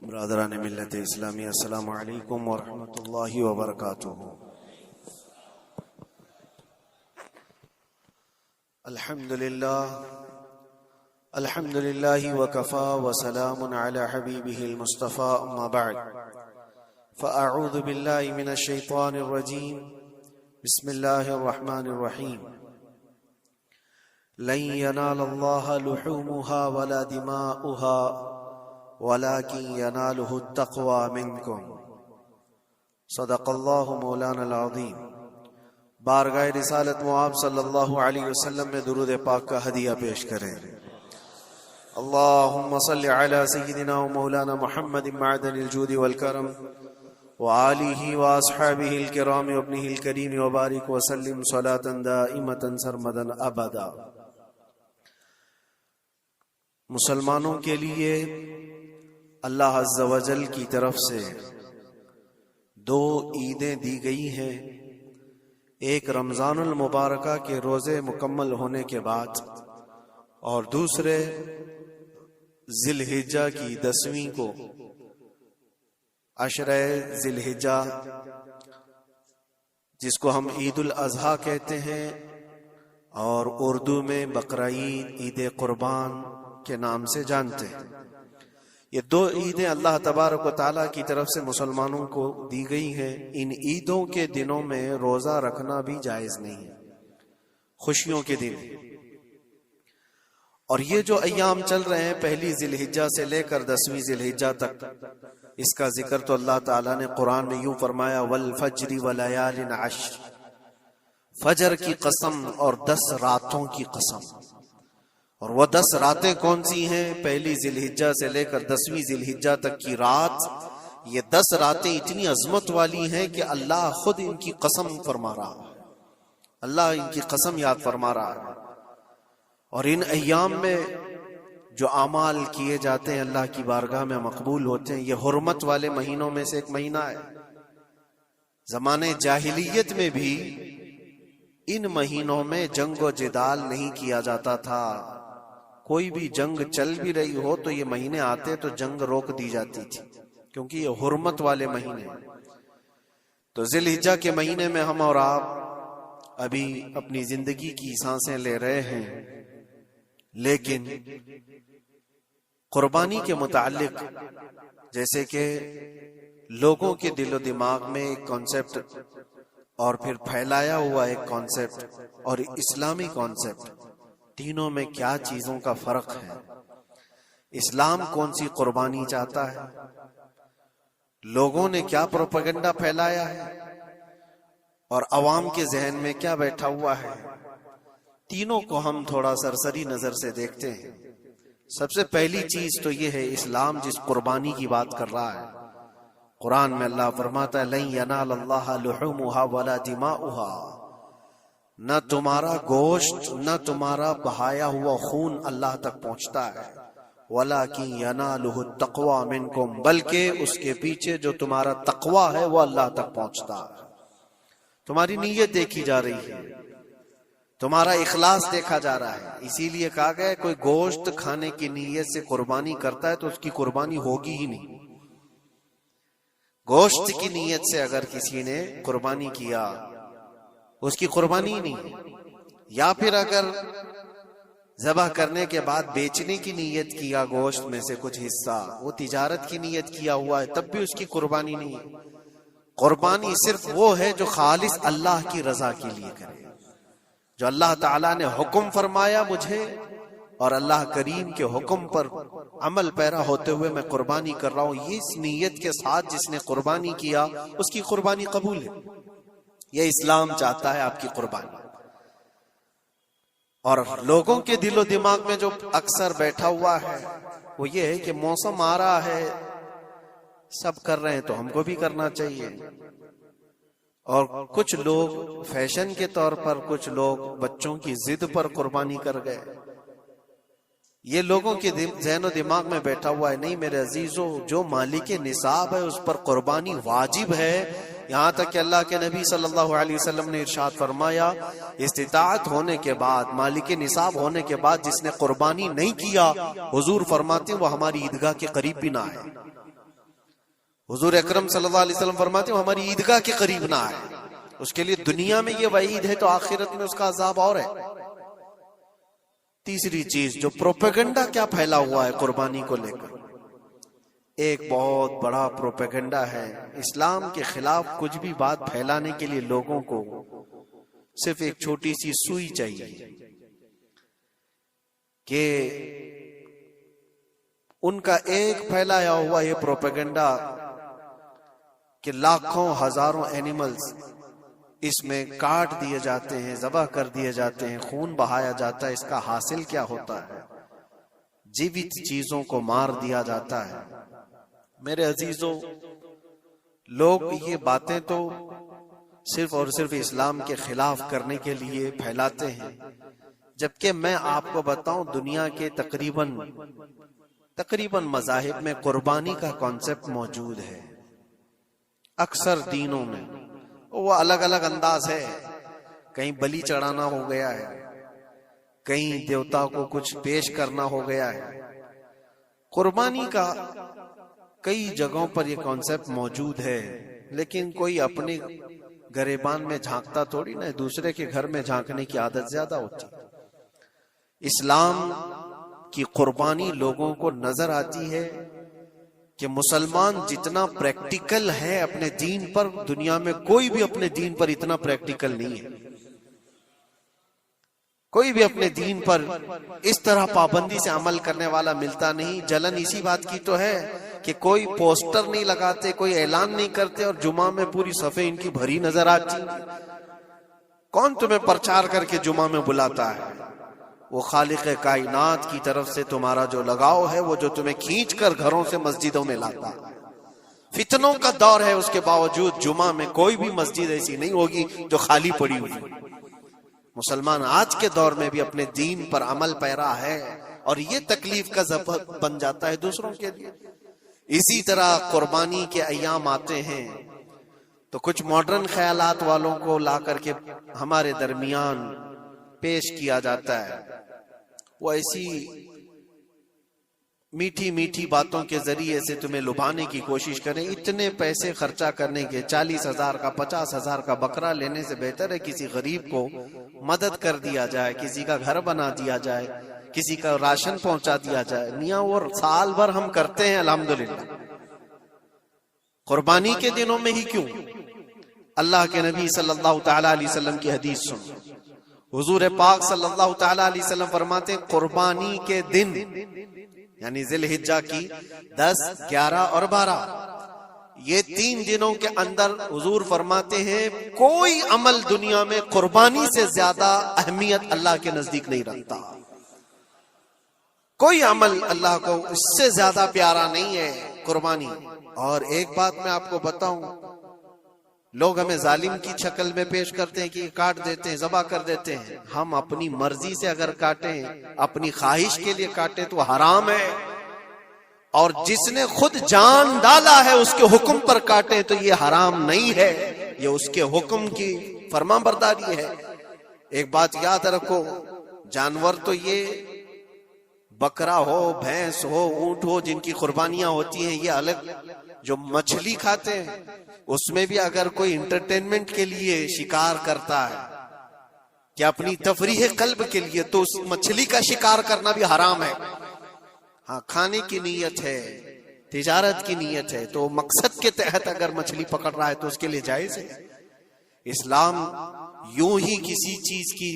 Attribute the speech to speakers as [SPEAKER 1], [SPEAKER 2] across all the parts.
[SPEAKER 1] برادران ملت اسلامی، السلام علیکم ورحمۃ اللہ وبرکاتہ۔ الحمد للہ وکفا وسلام علی حبیبہ المصطفى، اما بعد فاعوذ باللہ من الشیطان الرجیم، بسم اللہ الرحمن الرحیم۔ لن ینال اللہ لحومها ولا دماؤها ولكن يناله التقوى منكم، صدق اللہ مولانا العظیم۔ بارگاہ رسالت معاب صلی اللہ علیہ وسلم میں درود پاک کا ہدیہ پیش کریں۔ اللہم صل علی سیدنا و مولانا محمد معدن الجود والکرم وآلہ واصحابہ الکرام وابنہ الکریم وبارک وسلم صلاة دائمة سرمدا ابدا۔ مسلمانوں کے لیے اللہ عز و جل کی طرف سے دو عیدیں دی گئی ہیں، ایک رمضان المبارکہ کے روزے مکمل ہونے کے بعد اور دوسرے ذی الحجہ کی 10ویں کو، عشرہ ذی الحجہ جس کو ہم عید الاضحیٰ کہتے ہیں اور اردو میں بقرعید، عید قربان کے نام سے جانتے ہیں۔ یہ دو عیدیں اللہ تبارک و تعالیٰ کی طرف سے مسلمانوں کو دی گئی ہیں۔ ان عیدوں کے دنوں میں روزہ رکھنا بھی جائز نہیں ہے، خوشیوں کے دن۔ اور یہ جو ایام چل رہے ہیں پہلی ذی الحجہ سے لے کر 10ویں ذی الحجہ تک، اس کا ذکر تو اللہ تعالیٰ نے قرآن میں یوں فرمایا، والفجر ولیال عشر، فجر کی قسم اور 10 راتوں کی قسم۔ اور وہ 10 راتیں کون سی ہیں؟ پہلی ذی الحجہ سے لے کر 10ویں ذی الحجہ تک کی رات، یہ 10 راتیں اتنی عظمت والی ہیں کہ اللہ خود ان کی قسم فرما رہا ہے، اللہ ان کی قسم یاد فرما رہا ہے۔ اور ان ایام میں جو اعمال کیے جاتے ہیں اللہ کی بارگاہ میں مقبول ہوتے ہیں۔ یہ حرمت والے مہینوں میں سے ایک مہینہ ہے۔ زمانے جاہلیت میں بھی ان مہینوں میں جنگ و جدال نہیں کیا جاتا تھا۔ کوئی بھی جنگ چل بھی رہی ہو تو یہ مہینے آتے تو جنگ روک دی جاتی تھی، کیونکہ یہ حرمت والے مہینے۔ تو ذی الحجہ کے مہینے میں ہم اور آپ ابھی اپنی زندگی کی سانسیں لے رہے ہیں، لیکن قربانی کے متعلق جیسے کہ لوگوں کے دل و دماغ میں ایک کانسیپٹ اور پھر پھیلایا ہوا ایک کانسیپٹ اور اسلامی کانسیپٹ، تینوں میں کیا چیزوں کا فرق ہے؟ اسلام کون سی قربانی چاہتا ہے؟ لوگوں نے کیا پروپیگنڈا پھیلایا ہے؟ اور عوام کے ذہن میں کیا بیٹھا ہوا ہے؟ تینوں کو ہم تھوڑا سرسری نظر سے دیکھتے ہیں۔ سب سے پہلی چیز تو یہ ہے، اسلام جس قربانی کی بات کر رہا ہے، قرآن میں اللہ فرماتا ہے، لن ینال اللہ لحومها ولا دماؤها، نہ تمہارا گوشت نہ تمہارا بہایا ہوا خون اللہ تک پہنچتا ہے، وَلَكِنْ يَنَالُهُ التَّقْوَى مِنْكُمْ، بلکہ اس کے پیچھے جو تمہارا تقوی ہے وہ اللہ تک پہنچتا ہے۔ تمہاری نیت دیکھی جا رہی ہے، تمہارا اخلاص دیکھا جا رہا ہے۔ اسی لیے کہا گیا ہے کوئی گوشت کھانے کی نیت سے قربانی کرتا ہے تو اس کی قربانی ہوگی ہی نہیں۔ گوشت کی نیت سے اگر کسی نے قربانی کیا اس کی قربانی نہیں، یا پھر اگر ذبح کرنے کے بعد بیچنے کی نیت کیا گوشت میں سے کچھ حصہ، وہ تجارت کی نیت کیا ہوا ہے، تب بھی اس کی قربانی نہیں ہے۔ قربانی صرف وہ ہے جو خالص اللہ کی رضا کے لیے کرے، جو اللہ تعالیٰ نے حکم فرمایا مجھے اور اللہ کریم کے حکم پر عمل پیرا ہوتے ہوئے میں قربانی کر رہا ہوں، یہ اس نیت کے ساتھ جس نے قربانی کیا اس کی قربانی قبول ہے۔ یہ اسلام چاہتا ہے آپ کی قربانی۔ اور لوگوں کے دل و دماغ میں جو اکثر بیٹھا ہوا ہے وہ یہ ہے کہ موسم آ رہا ہے، سب کر رہے ہیں تو ہم کو بھی کرنا چاہیے۔ اور کچھ لوگ فیشن کے طور پر، کچھ لوگ بچوں کی ضد پر قربانی کر گئے۔ یہ لوگوں کے ذہن و دماغ میں بیٹھا ہوا ہے۔ نہیں میرے عزیزو، جو مالک نصاب ہے اس پر قربانی واجب ہے، یہاں تک کہ اللہ کے نبی صلی اللہ علیہ وسلم نے ارشاد فرمایا، استطاعت ہونے کے بعد، مالک نصاب ہونے کے بعد جس نے قربانی نہیں کیا، حضور فرماتے ہیں وہ ہماری عیدگاہ کے قریب بھی نہ آئے۔ حضور اکرم صلی اللہ علیہ وسلم فرماتے ہیں ہماری عیدگاہ کے قریب نہ آئے، اس کے لیے دنیا میں یہ وعید ہے تو آخرت میں اس کا عذاب اور ہے۔ تیسری چیز جو پروپیگنڈا کیا پھیلا ہوا ہے قربانی کو لے کر، ایک بہت بڑا پروپیگنڈا ہے اسلام کے خلاف کچھ بھی بات پھیلانے کے لیے لوگوں کو صرف ایک چھوٹی سی سوئی چاہیے کہ ان کا ایک پھیلایا ہوا یہ پروپیگنڈا کہ لاکھوں ہزاروں اینیملز اس میں کاٹ دیے جاتے ہیں، ذبح کر دیے جاتے ہیں، خون بہایا جاتا ہے، اس کا حاصل کیا ہوتا ہے؟ جیوت چیزوں کو مار دیا جاتا ہے۔ میرے عزیزوں، لوگ یہ باتیں تو صرف اور صرف اسلام کے خلاف کرنے کے لیے پھیلاتے ہیں، جبکہ میں آپ کو بتاؤں دنیا کے تقریباً مذاہب میں قربانی کا کانسیپٹ موجود ہے۔ اکثر دینوں میں وہ الگ الگ انداز ہے، کہیں بلی چڑھانا ہو گیا ہے، کہیں دیوتا کو کچھ پیش کرنا ہو گیا ہے۔ قربانی کا کئی جگہوں پر یہ کانسیپٹ موجود ہے، لیکن کوئی اپنے گریبان میں جھانکتا تھوڑی نہ، دوسرے کے گھر میں جھانکنے کی عادت زیادہ ہوتی۔ اسلام کی قربانی لوگوں کو نظر آتی ہے کہ مسلمان جتنا پریکٹیکل ہے اپنے دین پر، دنیا میں کوئی بھی اپنے دین پر اتنا پریکٹیکل نہیں ہے۔ کوئی بھی اپنے دین پر اس طرح پابندی سے عمل کرنے والا ملتا نہیں۔ جلن اسی بات کی تو ہے کہ کوئی پوسٹر نہیں لگاتے، کوئی اعلان نہیں کرتے، اور جمعہ میں پوری صفیں ان کی بھری نظر آتی۔ کون تمہیں پرچار کر کے جمعہ میں بلاتا ہے؟ وہ خالق کائنات کی طرف سے تمہارا جو لگاؤ ہے، وہ جو تمہیں کھینچ کر گھروں سے مسجدوں میں لاتا ہے۔ فتنوں کا دور ہے، اس کے باوجود جمعہ میں کوئی بھی مسجد ایسی نہیں ہوگی جو خالی پڑی ہوئی۔ مسلمان آج کے دور میں بھی اپنے دین پر عمل پیرا ہے، اور یہ تکلیف کا سبب بن جاتا ہے دوسروں کے لیے۔ اسی طرح قربانی کے ایام آتے ہیں تو کچھ ماڈرن خیالات والوں کو لا کر کے ہمارے درمیان پیش کیا جاتا ہے۔ وہ ایسی میٹھی میٹھی باتوں کے ذریعے سے تمہیں لبھانے کی کوشش کریں۔ اتنے پیسے خرچہ کرنے کے، 40,000 کا 50,000 کا بکرا لینے سے بہتر ہے کسی غریب کو مدد کر دیا جائے، کسی کا گھر بنا دیا جائے، کسی کا راشن پہنچا دیا جائے۔ میاں وہ سال بھر ہم کرتے ہیں الحمدللہ، قربانی کے دنوں میں ہی کیوں؟ اللہ کے نبی صلی اللہ تعالی علیہ وسلم کی حدیث سن۔ حضور پاک صلی اللہ تعالی علیہ وسلم فرماتے ہیں قربانی کے دن، یعنی ذی الحجہ کی 10، 11 اور 12، یہ 3 دنوں کے اندر حضور فرماتے ہیں کوئی عمل دنیا میں قربانی سے زیادہ اہمیت اللہ کے نزدیک نہیں رکھتا۔ کوئی عمل اللہ کو اس سے زیادہ پیارا نہیں ہے قربانی۔ اور ایک بات میں آپ کو بتاؤں، لوگ ہمیں ظالم کی شکل میں پیش کرتے ہیں کہ کاٹ دیتے ہیں، ذبح کر دیتے ہیں۔ ہم اپنی مرضی سے اگر کاٹیں، اپنی خواہش کے لیے کاٹیں تو حرام ہے، اور جس نے خود جان ڈالا ہے اس کے حکم پر کاٹیں تو یہ حرام نہیں ہے، یہ اس کے حکم کی فرمان برداری ہے۔ ایک بات یاد رکھو، جانور تو یہ بکرا ہو، بھینس ہو، اونٹ ہو، جن کی قربانیاں ہوتی ہیں یہ الگ۔ جو مچھلی کھاتے ہیں اس میں بھی اگر کوئی انٹرٹینمنٹ کے لیے شکار کرتا ہے کہ اپنی تفریح قلب کے لیے، تو اس مچھلی کا شکار کرنا بھی حرام ہے۔ ہاں، کھانے کی نیت ہے، تجارت کی نیت ہے، تو مقصد کے تحت اگر مچھلی پکڑ رہا ہے تو اس کے لیے جائز ہے۔ اسلام یوں ہی کسی چیز کی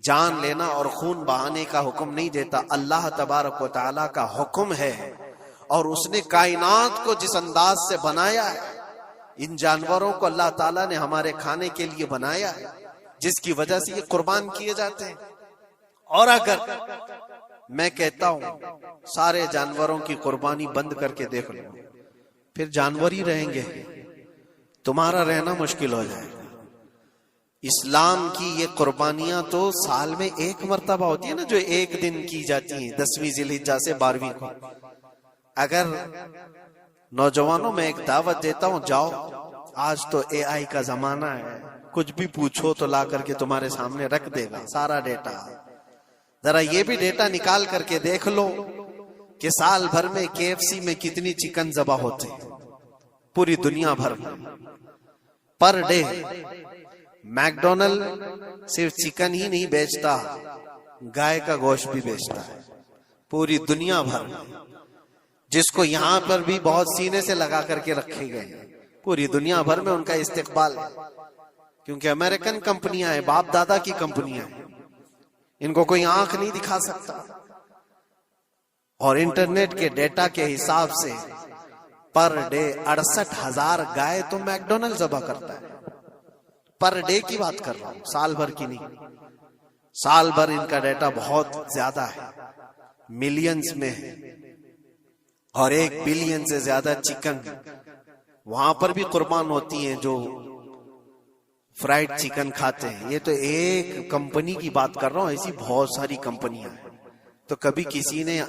[SPEAKER 1] جان لینا اور خون بہانے کا حکم نہیں دیتا۔ اللہ تبارک و تعالی کا حکم ہے، اور اس نے کائنات کو جس انداز سے بنایا ہے، ان جانوروں کو اللہ تعالیٰ نے ہمارے کھانے کے لیے بنایا ہے، جس کی وجہ سے یہ قربان کیے جاتے ہیں۔ اور اگر میں کہتا ہوں سارے جانوروں کی قربانی بند کر کے دیکھ لو، پھر جانور ہی رہیں گے، تمہارا رہنا مشکل ہو جائے گا۔ اسلام کی یہ قربانیاں تو سال میں ایک مرتبہ ہوتی ہے نا، جو ایک دن کی جاتی ہیں، 10ویں ذی الحجہ سے 12ویں کو۔ اگر نوجوانوں میں ایک دعوت دیتا ہوں، جاؤ، آج تو AI کا زمانہ ہے، کچھ بھی پوچھو تو لا کر کے تمہارے سامنے رکھ دے گا سارا ڈیٹا۔ ذرا یہ بھی ڈیٹا نکال کر کے دیکھ لو کہ سال بھر میں KFC میں کتنی چکن ذبح ہوتے ہیں، پوری دنیا بھر میں پر ڈے میکڈونلڈ صرف چکن ہی نہیں بیچتا، گائے کا گوشت بھی بیچتا ہے پوری دنیا بھر میں، جس کو یہاں پر بھی بہت سینے سے لگا کر کے رکھے گئے ہیں۔ پوری دنیا بھر میں ان کا استقبال ہے، کیونکہ امریکن کمپنیاں ہیں، باپ دادا کی کمپنیاں ہیں، ان کو کوئی آنکھ نہیں دکھا سکتا۔ اور انٹرنیٹ کے ڈیٹا کے حساب سے پر ڈے 68,000 گائے تو میکڈونلڈ ذبح کرتا ہے۔ پر ڈے کی بات کر رہا ہوں، سال بھر کی نہیں۔ سال بھر ان کا ڈیٹا بہت زیادہ ہے، ملینز میں ہے، اور 1 بلین سے زیادہ چکن وہاں پر بھی قربان ہوتی ہیں جو فرائیڈ چکن کھاتے ہیں۔ یہ تو ایک کمپنی کی بات کر رہا ہوں، ایسی بہت ساری کمپنیاں ہیں۔ تو کبھی کسی نے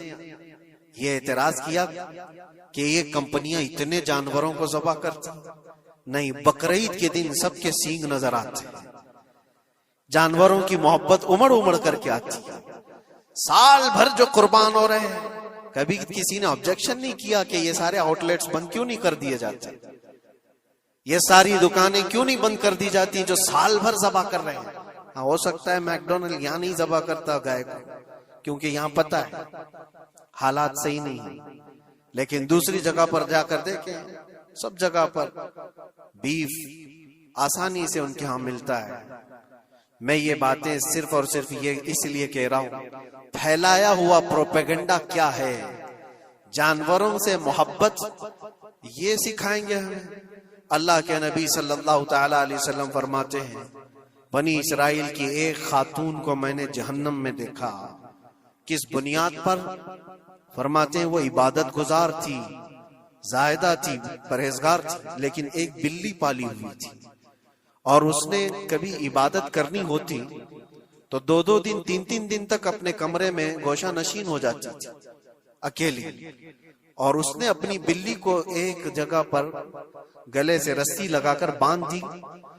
[SPEAKER 1] یہ اعتراض کیا کہ یہ کمپنیاں اتنے جانوروں کو ذبح کرتی؟ نہیں، بقرعید کے دن سب کے سینگ نظر آتے ہیں، جانوروں کی محبت امڑ امڑ کر کے آتی ہے۔ سال بھر جو قربان ہو رہے ہیں، کبھی کسی نے آبجیکشن نہیں کیا کہ یہ سارے آؤٹ لیٹس بند کیوں نہیں کر دیے جاتے، یہ ساری دکانیں کیوں نہیں بند کر دی جاتی جو سال بھر ذبح کر رہے ہیں۔ ہو سکتا ہے میکڈونلڈ یہاں نہیں ذبح کرتا گائے کو، کیونکہ یہاں پتہ ہے حالات صحیح نہیں ہیں، لیکن دوسری جگہ پر جا کر دیکھیں، سب جگہ پر بیف آسانی سے ان کے ہاں ملتا ہے۔ میں یہ باتیں صرف اور صرف یہ اس لیے کہہ رہا ہوں، پھیلایا ہوا پروپیگنڈا کیا ہے، جانوروں سے محبت یہ سکھائیں گے ہمیں۔ اللہ کے نبی صلی اللہ تعالی علیہ وسلم فرماتے ہیں، بنی اسرائیل کی ایک خاتون کو میں نے جہنم میں دیکھا۔ کس بنیاد پر؟ فرماتے ہیں وہ عبادت گزار تھی، زاہدہ تھی، پرہیزگار تھی، لیکن ایک بلی پالی ہوئی تھی، اور اس نے کبھی عبادت کرنی ہوتی تو 2 دن 3 دن تک اپنے کمرے میں گوشہ نشین ہو جاتی تھی اکیلی، اور اس نے اپنی بلی کو ایک جگہ پر گلے سے رسی لگا کر باندھ دی،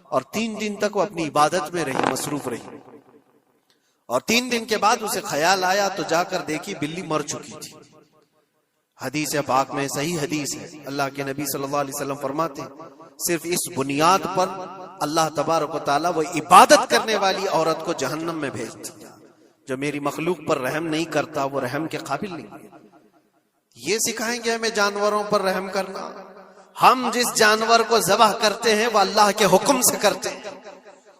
[SPEAKER 1] اور 3 دن تک وہ اپنی عبادت میں رہی، مصروف رہی، اور 3 دن کے بعد اسے خیال آیا تو جا کر دیکھی بلی مر چکی تھی۔ حدیث پاک میں صحیح حدیث ہے، اللہ کے نبی صلی اللہ علیہ وسلم فرماتے ہیں صرف اس بنیاد پر اللہ تبارک و تعالیٰ وہ عبادت کرنے والی عورت کو جہنم میں بھیج دیا۔ جو میری مخلوق پر رحم نہیں کرتا وہ رحم کے قابل نہیں ہے۔ یہ سکھائیں گے ہمیں جانوروں پر رحم کرنا۔ ہم جس جانور کو ذبح کرتے ہیں وہ اللہ کے حکم سے کرتے ہیں،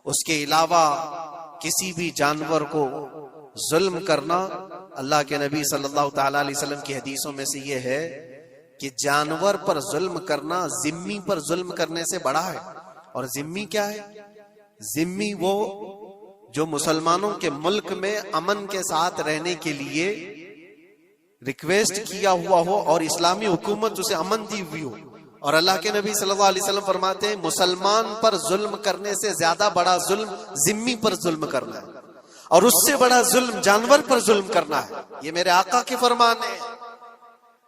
[SPEAKER 1] اس کے علاوہ کسی بھی جانور کو ظلم کرنا، اللہ کے نبی صلی اللہ تعالی علیہ وسلم کی حدیثوں میں سے یہ ہے کہ جانور پر ظلم کرنا ذمی پر ظلم کرنے سے بڑا ہے۔ اور ذمی کیا ہے؟ ذمی وہ جو مسلمانوں کے ملک میں امن کے ساتھ رہنے کے لیے ریکویسٹ کیا ہوا ہو اور اسلامی حکومت اسے امن دی ہوئی ہو، اور اللہ کے نبی صلی اللہ علیہ وسلم فرماتے ہیں مسلمان پر ظلم کرنے سے زیادہ بڑا ظلم ذمی پر ظلم کرنا ہے، اور اس سے بڑا ظلم جانور پر ظلم کرنا ہے۔ یہ میرے آقا کے فرمان ہے،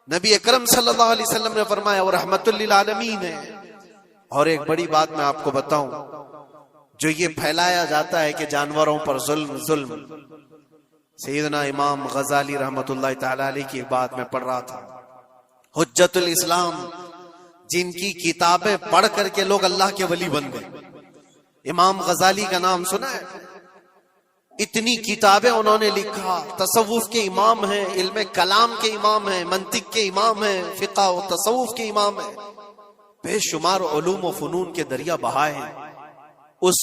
[SPEAKER 1] نبی اکرم صلی اللہ علیہ وسلم نے فرمایا، اور رحمت للعالمین ہے۔ اور ایک بڑی بات میں آپ کو بتاؤں، جو یہ پھیلایا جاتا ہے کہ جانوروں پر ظلم، سیدنا امام غزالی رحمت اللہ تعالی علیہ کی ایک بات میں پڑھ رہا تھا، حجت الاسلام، جن کی کتابیں پڑھ کر کے لوگ اللہ کے ولی بن گئے۔ امام غزالی کا نام سنا ہے؟ اتنی کتابیں انہوں نے لکھا، تصوف کے امام ہیں، علم کلام کے امام ہیں، منطق کے امام ہیں، فقہ و تصوف کے امام ہیں، بے شمار علوم و فنون کے دریا بہائے ہیں۔ اس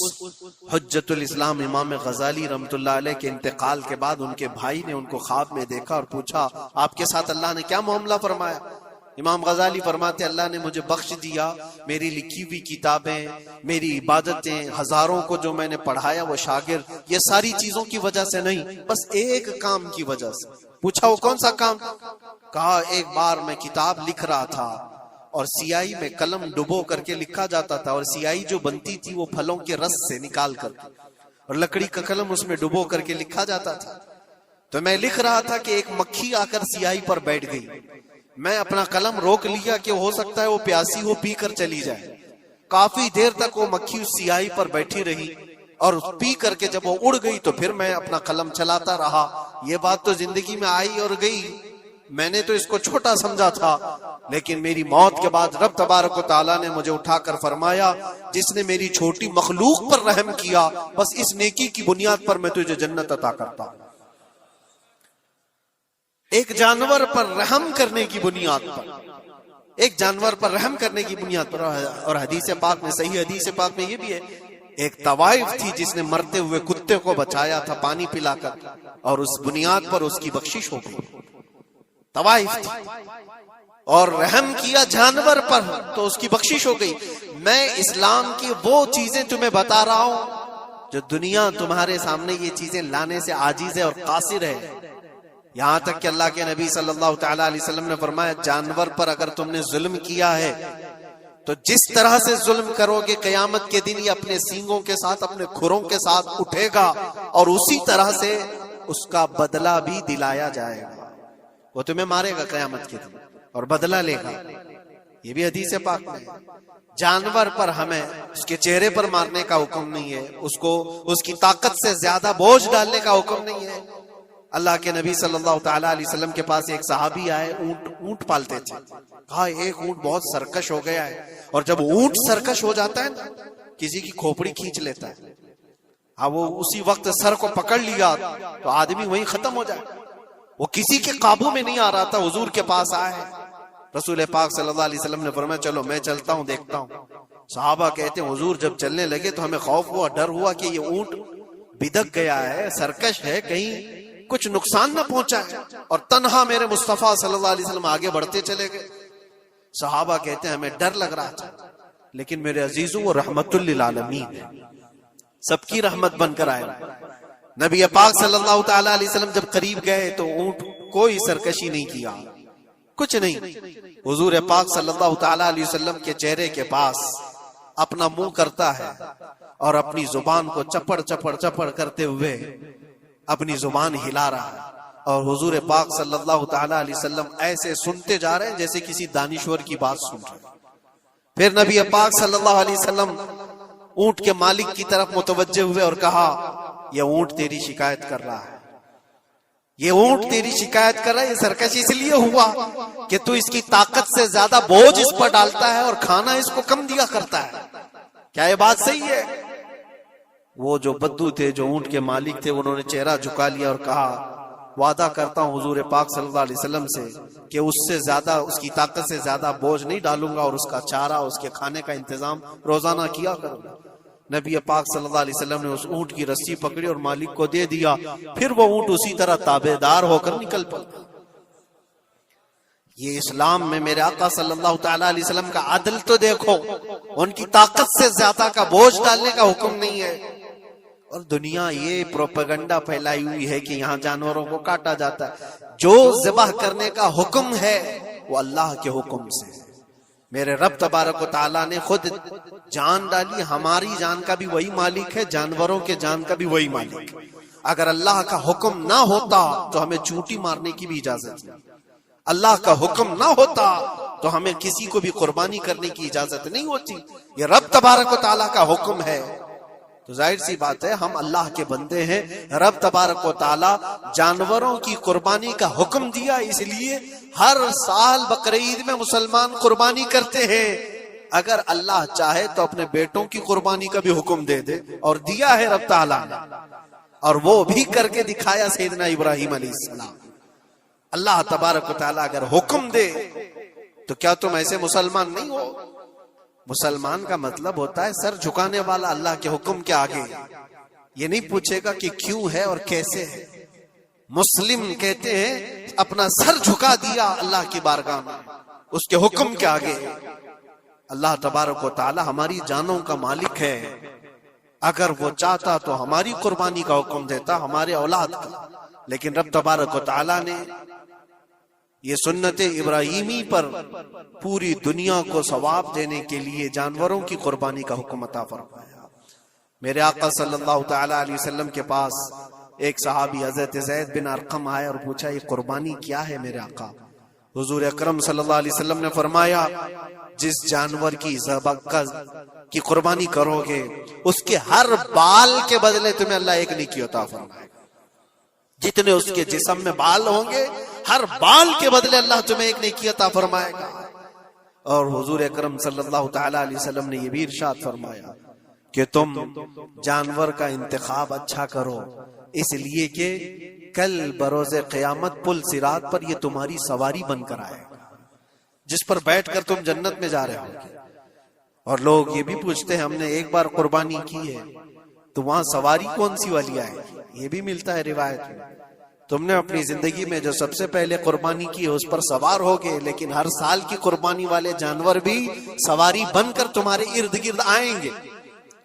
[SPEAKER 1] حجت الاسلام امام غزالی رحمت اللہ علیہ کے انتقال کے بعد ان کے بھائی نے ان کو خواب میں دیکھا اور پوچھا آپ کے ساتھ اللہ نے کیا معاملہ فرمایا؟ امام غزالی فرماتے اللہ نے مجھے بخش دیا، میری لکھی ہوئی کتابیں، میری عبادتیں، ہزاروں کو جو میں نے پڑھایا وہ شاگرد، یہ ساری چیزوں کی وجہ سے نہیں، بس ایک کام کی وجہ سے۔ پوچھا وہ کون سا کام؟ کہا ایک بار میں کتاب لکھ رہا تھا اور سیاہی میں قلم ڈبو کر کے لکھا جاتا تھا، اور سیاہی جو بنتی تھی وہ پھلوں کے رس سے نکال کر کے، اور لکڑی کا قلم اس میں ڈبو کر کے لکھا جاتا تھا۔ تو میں لکھ رہا تھا کہ ایک مکھی آ کر سیاہی پر بیٹھ گئی، میں اپنا قلم روک لیا کہ ہو سکتا ہے وہ پیاسی ہو، پی کر چلی جائے۔ کافی دیر تک وہ مکھی اس سیاہی پر بیٹھی رہی، اور پی کر کے جب وہ اڑ گئی تو پھر میں اپنا قلم چلاتا رہا۔ یہ بات تو زندگی میں آئی اور گئی، میں نے تو اس کو چھوٹا سمجھا تھا، لیکن میری موت کے بعد رب تبارک و تعالیٰ نے مجھے اٹھا کر فرمایا جس نے میری چھوٹی مخلوق پر رحم کیا بس اس نیکی کی بنیاد پر میں تجھے جنت عطا کرتا ہوں۔ ایک جانور پر رحم کرنے کی بنیاد پر، ایک جانور پر رحم کرنے کی بنیاد پر، اور حدیث پاک میں، صحیح حدیث پاک میں یہ بھی ہے، ایک طوائف تھی جس نے مرتے ہوئے کتے کو بچایا تھا پانی پلا کر، اور اس بنیاد پر اس کی بخشش ہو گئی۔ طوائف تھی اور رحم کیا جانور پر تو اس کی بخشش ہو گئی۔ میں اسلام کی وہ چیزیں تمہیں بتا رہا ہوں جو دنیا تمہارے سامنے یہ چیزیں لانے سے عاجز ہے اور قاصر ہے، یہاں تک کہ اللہ کے نبی صلی اللہ تعالی علیہ وسلم نے فرمایا جانور پر اگر تم نے ظلم کیا ہے تو جس طرح سے ظلم کرو گے قیامت کے دن یہ اپنے سینگوں کے ساتھ، اپنے کھروں کے ساتھ اٹھے گا اور اسی طرح سے اس کا بدلہ بھی دلایا جائے گا۔ وہ تمہیں مارے گا قیامت کے دن اور بدلہ لے گا۔ یہ بھی حدیث پاک میں۔ جانور پر ہمیں اس کے چہرے پر مارنے کا حکم نہیں ہے، اس کو اس کی طاقت سے زیادہ بوجھ ڈالنے کا حکم نہیں ہے۔ اللہ کے نبی صلی اللہ تعالی علیہ وسلم کے پاس ایک صحابی آئے، اونٹ پالتے تھے، کہا ایک اونٹ بہت سرکش ہو گیا ہے، اور جب اونٹ سرکش ہو جاتا ہے نا کسی کی کھوپڑی کھینچ لیتا ہے، اب وہ اسی وقت سر کو پکڑ لیا تو آدمی وہیں ختم ہو جائے۔ وہ کسی کے قابو میں نہیں آ رہا تھا، حضور کے پاس آئے، رسول پاک صلی اللہ علیہ وسلم نے فرمایا چلو میں چلتا ہوں دیکھتا ہوں۔ صحابہ کہتے ہیں حضور جب چلنے لگے تو ہمیں خوف ہوا، ڈر ہوا کہ یہ اونٹ بدک گیا ہے، سرکش ہے، کہیں کچھ نقصان نہ پہنچا ہے، اور تنہا میرے مصطفیٰ صلی اللہ علیہ وسلم آگے بڑھتے چلے گئے۔ صحابہ کہتے ہیں ہمیں ڈر لگ رہا تھا، لیکن میرے عزیزو وہ رحمت للعالمین ہے، سب کی رحمت بن کر آئے۔ نبی پاک صلی اللہ تعالی علیہ وسلم جب قریب گئے تو اونٹ کوئی سرکشی نہیں کیا، کچھ نہیں۔ حضور پاک صلی اللہ تعالی علیہ وسلم کے چہرے کے پاس اپنا منہ کرتا ہے اور اپنی زبان کو چپڑ چپڑ چپڑ کرتے ہوئے اپنی زبان ہلا رہا ہے، اور حضور پاک صلی اللہ تعالی علیہ وسلم ایسے سنتے جا رہے ہیں جیسے کسی دانشور کی بات سن رہے ہیں۔ پھر نبی پاک صلی اللہ علیہ وسلم اونٹ کے مالک کی طرف متوجہ ہوئے اور کہا یہ اونٹ تیری شکایت کر رہا ہے، یہ اونٹ تیری شکایت کر رہا ہے، یہ سرکش اس لیے ہوا کہ تو اس کی طاقت سے زیادہ بوجھ اس پر ڈالتا ہے اور کھانا اس کو کم دیا کرتا ہے۔ کیا یہ بات صحیح ہے؟ وہ جو بدو تھے، جو اونٹ کے مالک تھے، انہوں نے چہرہ جھکا لیا اور کہا وعدہ کرتا ہوں حضور پاک صلی اللہ علیہ وسلم سے کہ اس سے زیادہ، اس کی طاقت سے زیادہ بوجھ نہیں ڈالوں گا، اور اس کا چارہ، اس کے کھانے کا انتظام روزانہ کیا کروں گا۔ نبی پاک صلی اللہ علیہ وسلم نے اس اونٹ کی رسی پکڑی اور مالک کو دے دیا، پھر وہ اونٹ اسی طرح تابعدار ہو کر نکل پڑا۔ یہ اسلام میں میرے آقا صلی اللہ تعالی علیہ وسلم کا عدل تو دیکھو، ان کی طاقت سے زیادہ کا بوجھ ڈالنے کا حکم نہیں ہے۔ اور دنیا یہ پروپیگنڈا پھیلائی ہوئی ہے کہ یہاں جانوروں کو کاٹا جاتا ہے، جو ذبح کرنے کا حکم ہے وہ اللہ کے حکم سے۔ میرے رب تبارک و تعالیٰ نے خود جان ڈالی، ہماری جان کا بھی وہی مالک ہے، جانوروں کے جان کا بھی وہی مالک ہے۔ اگر اللہ کا حکم نہ ہوتا تو ہمیں چونٹی مارنے کی بھی اجازت نہیں، اللہ کا حکم نہ ہوتا تو ہمیں کسی کو بھی قربانی کرنے کی اجازت نہیں ہوتی۔ یہ رب تبارک و تعالیٰ کا حکم ہے، تو ظاہر سی بات ہے ہم اللہ کے بندے ہیں۔ رب تبارک و تعالیٰ جانوروں کی قربانی کا حکم دیا، اس لیے ہر سال بقرعید میں مسلمان قربانی کرتے ہیں۔ اگر اللہ چاہے تو اپنے بیٹوں کی قربانی کا بھی حکم دے دے، اور دیا ہے رب تعالیٰ نے، اور وہ بھی کر کے دکھایا سیدنا ابراہیم علیہ السلام۔ اللہ تبارک و تعالیٰ اگر حکم دے تو کیا تم ایسے مسلمان نہیں ہو؟ مسلمان کا مطلب ہوتا ہے سر جھکانے والا اللہ کے حکم کے آگے، یہ نہیں پوچھے گا کہ کیوں ہے اور کیسے ہے۔ مسلم کہتے ہیں اپنا سر جھکا دیا اللہ کی بارگاہ میں، اس کے حکم کے آگے۔ اللہ تبارک و تعالی ہماری جانوں کا مالک ہے، اگر وہ چاہتا تو ہماری قربانی کا حکم دیتا، ہمارے اولاد کا، لیکن رب تبارک و تعالی نے یہ سنت ابراہیمی پر پوری دنیا کو ثواب دینے کے لیے جانوروں کی قربانی کا حکم عطا فرمایا۔ میرے آقا صلی اللہ تعالی علیہ وسلم کے پاس ایک صحابی حضرت زید بن ارقم آئے اور پوچھا یہ قربانی کیا ہے میرے آقا؟ حضور اکرم صلی اللہ علیہ وسلم نے فرمایا جس جانور کی ذبح کی قربانی کرو گے اس کے ہر بال کے بدلے تمہیں اللہ ایک نیکی عطا فرمائے گا۔ جتنے اس کے جسم میں بال ہوں گے ہر بال کے بدلے اللہ تمہیں ایک نیکی عطا فرمائے گا۔ اور حضور اکرم صلی اللہ تعالی علیہ وسلم نے یہ بھی ارشاد فرمایا کہ تم جانور کا انتخاب اچھا کرو، اس لیے کہ کل بروز قیامت پل صراط پر یہ تمہاری سواری بن کر آئے گا، جس پر بیٹھ کر تم جنت میں جا رہے ہو۔ اور لوگ یہ بھی پوچھتے ہیں ہم نے ایک بار قربانی کی ہے تو وہاں سواری کون سی والی آئے گی؟ یہ بھی ملتا ہے روایت میں، تم نے اپنی زندگی میں جو سب سے پہلے قربانی کی ہے اس پر سوار ہوگے، لیکن ہر سال کی قربانی والے جانور بھی سواری بن کر تمہارے ارد گرد آئیں گے،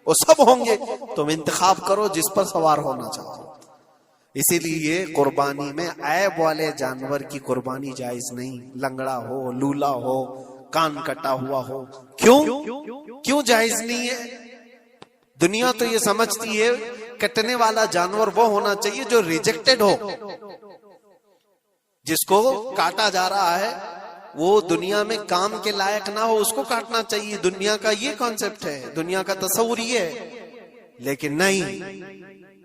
[SPEAKER 1] وہ سب ہوں گے، تم انتخاب کرو جس پر سوار ہونا چاہو۔ اسی لیے قربانی میں عیب والے جانور کی قربانی جائز نہیں، لنگڑا ہو، لولا ہو، کان کٹا ہوا ہو۔ کیوں جائز نہیں ہے؟ دنیا تو یہ سمجھتی ہے کٹنے والا جانور وہ ہونا چاہیے جو ریجیکٹڈ ہو، جس کو کاٹا جا رہا ہے وہ دنیا میں کام کے لائق نہ ہو، اس کو کاٹنا چاہیے۔ دنیا کا یہ کانسیپٹ ہے، دنیا کا تصور یہ ہے۔ لیکن نہیں،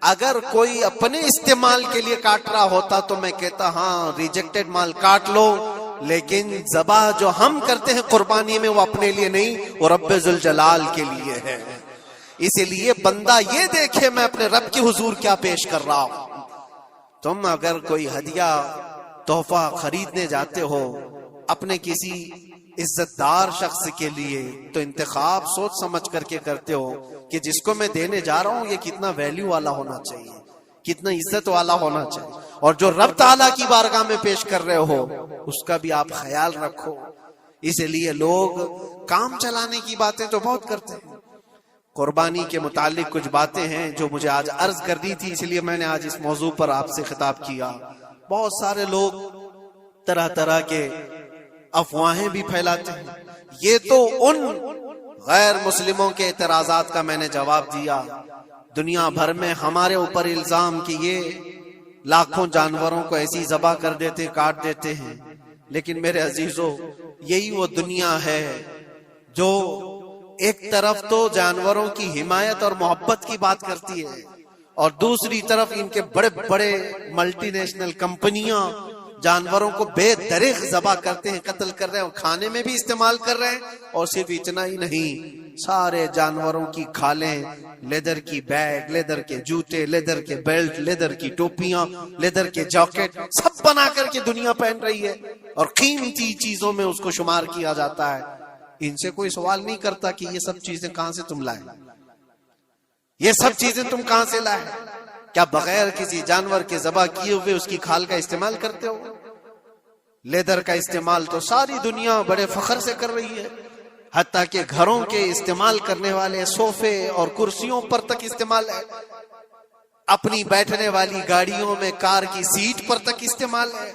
[SPEAKER 1] اگر کوئی اپنے استعمال کے لیے کاٹ رہا ہوتا تو میں کہتا ہاں ریجیکٹڈ مال کاٹ لو، لیکن ذبح جو ہم کرتے ہیں قربانی میں وہ اپنے لیے نہیں، وہ رب ذوالجلال کے لیے ہے۔ اسی لیے بندہ یہ دیکھے میں اپنے رب کے حضور کیا پیش کر رہا ہوں۔ تم اگر کوئی ہدیہ تحفہ خریدنے جاتے ہو اپنے کسی عزت دار شخص کے لیے تو انتخاب سوچ سمجھ کر کے کرتے ہو کہ جس کو میں دینے جا رہا ہوں یہ کتنا ویلیو والا ہونا چاہیے، کتنا عزت والا ہونا چاہیے، اور جو رب تعالیٰ کی بارگاہ میں پیش کر رہے ہو اس کا بھی آپ خیال رکھو۔ اس لیے لوگ کام چلانے کی باتیں تو بہت کرتے ہیں۔ قربانی کے متعلق کچھ باتیں ہیں جو مجھے آج عرض کرنی تھی، اس لیے میں نے آج اس موضوع پر آپ سے خطاب کیا۔ بہت سارے لوگ طرح طرح کے افواہیں بھی پھیلاتے ہیں۔ یہ تو ان غیر مسلموں کے اعتراضات کا میں نے جواب دیا۔ دنیا بھر میں ہمارے اوپر الزام کہ یہ لاکھوں جانوروں کو ایسی ذبح کر دیتے، کاٹ دیتے ہیں، لیکن میرے عزیزو یہی وہ دنیا ہے جو ایک طرف تو جانوروں کی حمایت اور محبت کی بات کرتی ہے اور دوسری طرف ان کے بڑے بڑے ملٹی نیشنل کمپنیاں جانوروں کو بے دریغ ذبح کرتے ہیں، قتل کر رہے ہیں اور کھانے میں بھی استعمال کر رہے ہیں۔ اور صرف اتنا ہی نہیں، سارے جانوروں کی کھالیں، لیدر کی بیگ، لیدر کے جوتے، لیدر کے بیلٹ، لیدر کی ٹوپیاں، لیدر کے جاکٹ سب بنا کر کے دنیا پہن رہی ہے اور قیمتی چیزوں میں اس کو شمار کیا جاتا ہے۔ ان سے کوئی سوال نہیں کرتا کہ یہ سب چیزیں کہاں سے تم لائے، یہ سب چیزیں تم کہاں سے لائے؟ کیا بغیر کسی جانور کے ذبح کیے ہوئے اس کی کھال کا استعمال کرتے ہو؟ لیدر کا استعمال تو ساری دنیا بڑے فخر سے کر رہی ہے، حتیٰ کہ گھروں کے استعمال کرنے والے صوفے اور کرسیوں پر تک استعمال ہے، اپنی بیٹھنے والی گاڑیوں میں کار کی سیٹ پر تک استعمال ہے۔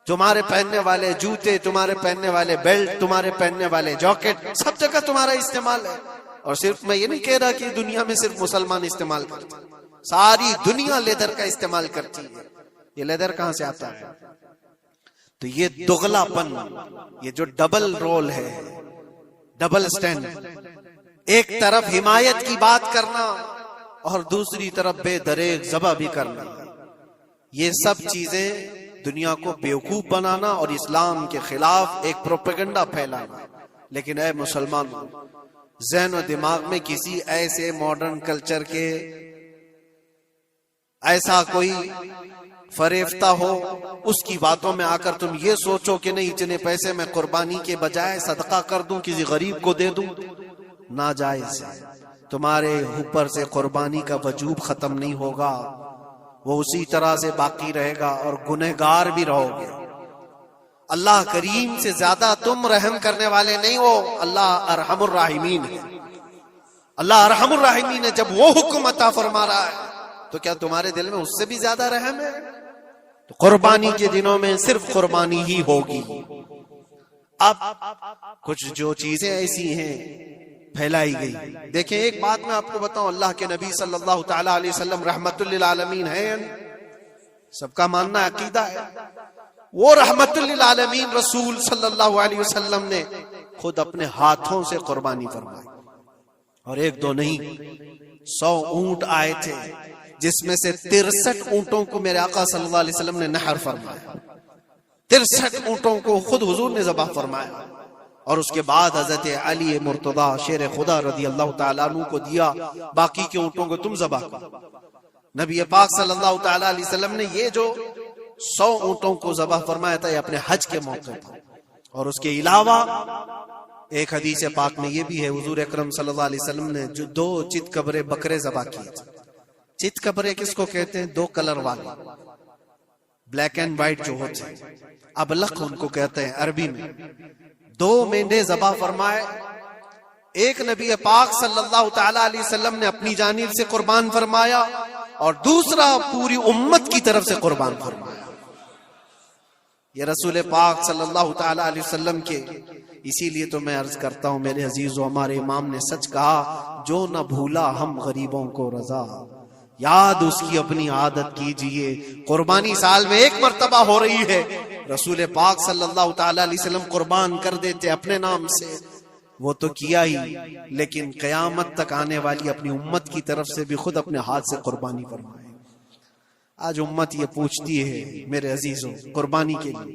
[SPEAKER 1] تمہارے پہننے والے جوتے، تمہارے پہننے والے بیلٹ، تمہارے پہننے والے جاکٹ سب جگہ تمہارا استعمال ہے۔ اور صرف میں یہ نہیں کہہ رہا کہ دنیا میں صرف مسلمان استعمال کرتے ہیں، ساری دنیا لیدر کا استعمال کرتی ہے۔ یہ لیدر کہاں سے آتا ہے؟ تو یہ دغلا پن، یہ جو ڈبل رول ہے، ڈبل سٹینڈ، ایک طرف حمایت کی بات کرنا اور دوسری طرف بے دریغ ذبح بھی کرنا، یہ سب چیزیں دنیا کو بیوقوف بنانا اور اسلام کے خلاف ایک پروپیگنڈا پھیلانا۔ لیکن اے مسلمانوں، ذہن و دماغ میں کسی ایسے ماڈرن کلچر کے ایسا کوئی فریفتہ ہو، اس کی باتوں میں آ کر تم یہ سوچو کہ نہیں اتنے پیسے میں قربانی کے بجائے صدقہ کر دوں، کسی غریب کو دے دوں، ناجائز ہے۔ تمہارے اوپر سے قربانی کا وجوب ختم نہیں ہوگا، وہ اسی طرح سے باقی رہے گا اور گنہگار بھی رہو گے۔ اللہ کریم سے زیادہ تم رحم کرنے والے نہیں ہو، اللہ ارحم الراحمین ہے۔ اللہ ارحم الراحمین ہے، جب وہ حکم عطا فرما رہا ہے تو کیا تمہارے دل میں اس سے بھی زیادہ رحم ہے؟ تو قربانی کے دنوں میں صرف قربانی ہی ہوگی۔ اب کچھ جو چیزیں ایسی ہیں پھیلائی گئی، دیکھیں ایک بات میں آپ کو بتاؤں، اللہ کے نبی صلی اللہ تعالی علیہ وسلم رحمت للعالمین ہیں، سب کا ماننا عقیدہ ہے، وہ رحمت للعالمین رسول صلی اللہ علیہ وسلم نے خود اپنے ہاتھوں سے قربانی فرمائی، اور ایک دو نہیں، 100 اونٹ آئے تھے، جس میں سے 63 اونٹوں کو میرے آقا صلی اللہ علیہ وسلم نے نحر فرمایا۔ 63 اونٹوں کو خود حضور نے ذبح فرمایا، اور اس کے بعد حضرت علی مرتضی شیر خدا رضی اللہ تعالیٰ عنہ کو دیا، باقی کے اونٹوں کو تم ذبح کرو۔ نبی پاک صلی اللہ تعالیٰ علیہ وسلم نے یہ جو 100 اونٹوں کو ذبح فرمایا تھا یہ اپنے حج کے موقع پر، اور اس کے علاوہ ایک حدیث پاک میں یہ بھی ہے، حضور اکرم صلی اللہ علیہ وسلم نے جو 2 چت کبرے بکرے ذبح کیے تھے۔ چت کبرے کس کو کہتے ہیں؟ 2 کلر والے، بلیک اینڈ وائٹ جو ہوتے ہیں، ابلق ان کو کہتے ہیں عربی میں۔ 2 مینڈے ذبح فرمائے، ایک نبی پاک صلی اللہ تعالی علیہ وسلم نے اپنی جانب سے قربان فرمایا، اور دوسرا پوری امت کی طرف سے قربان فرمایا۔ یہ رسول پاک صلی اللہ تعالی علیہ وسلم کے، اسی لیے تو میں عرض کرتا ہوں میرے عزیزو، ہمارے امام نے سچ کہا، جو نہ بھولا ہم غریبوں کو رضا، یاد اس کی اپنی عادت کیجئے۔ قربانی سال میں 1 مرتبہ ہو رہی ہے، رسول پاک صلی اللہ تعالی علیہ وسلم قربان کر دیتے اپنے نام سے، وہ تو کیا ہی، لیکن قیامت تک آنے والی اپنی امت کی طرف سے بھی خود اپنے ہاتھ سے قربانی فرمائے۔ آج امت یہ پوچھتی ہے میرے عزیزوں، قربانی کے لیے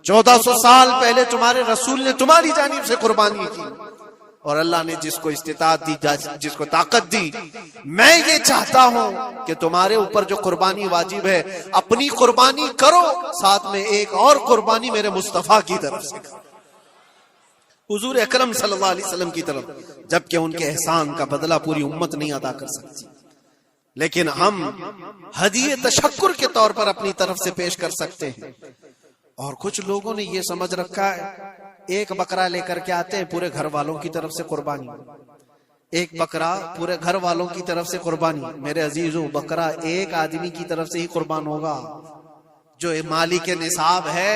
[SPEAKER 1] 1400 سال پہلے تمہارے رسول نے تمہاری جانب سے قربانی کی، اور اللہ نے جس کو استطاعت دی، جس کو طاقت دی، میں یہ چاہتا ہوں کہ تمہارے اوپر جو قربانی واجب ہے اپنی قربانی کرو، ساتھ میں ایک اور قربانی میرے مصطفیٰ کی طرف سے کرو، حضور اکرم صلی اللہ علیہ وسلم کی طرف، جبکہ ان کے احسان کا بدلہ پوری امت نہیں ادا کر سکتی، لیکن ہم ہدیہ تشکر کے طور پر اپنی طرف سے پیش کر سکتے ہیں۔ اور کچھ لوگوں نے یہ سمجھ رکھا ہے، ایک بکرا لے کر کے آتے ہیں پورے گھر والوں کی طرف سے قربانی، ایک بکرا پورے گھر والوں کی طرف سے قربانی۔ میرے عزیزو، بکرا ایک آدمی کی طرف سے ہی قربان ہوگا جو مالک نصاب ہے۔